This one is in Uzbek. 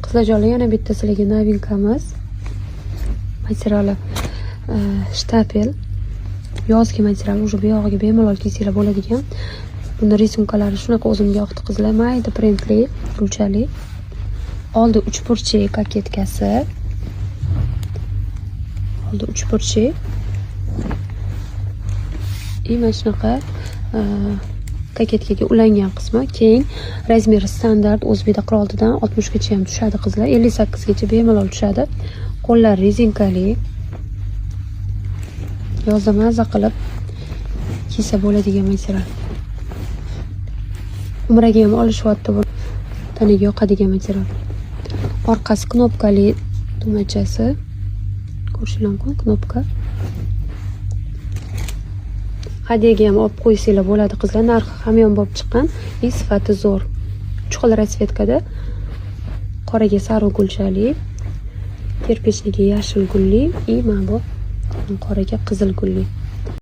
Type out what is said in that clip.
Qizlarjonlar, yana bitta sizlarga novinkamiz. Materiali shtapel. Yozgi material, уже bu yog'iga bemalol kiysanglar bo'ladigan. Bunda risunkalari shunaqa o'zimga yoqdi qizlar. Mayda printli, gulchali. Oldi 3 burchak koketkasi. Oldi 3 burchak. Mana shunaqa koketkaga ulangan qismi. Keyin razmeri standart o'zbekda 46dan 60 gacha ham tushadi qizlar. 58 gacha bemalol tushadi. Qo'llar rezinkali. Yozda maza qilib kiysa bo'ladigan material. Umraga ham olishyapti bu. Tanaga yoqadigan material. Orqasi knopkali tugmachasi. Ko'rishingiz mumkin, knopka. Hadiyaga ham olib qo'ysanglar bo'ladi qizlar. Narxi hamyonbop chiqqan, sifati zo'r. 3 xil rasvetkada. Qoraga sariq gulchali, kirpichniga yashil gulli, mana bu qoraga qizil gulli.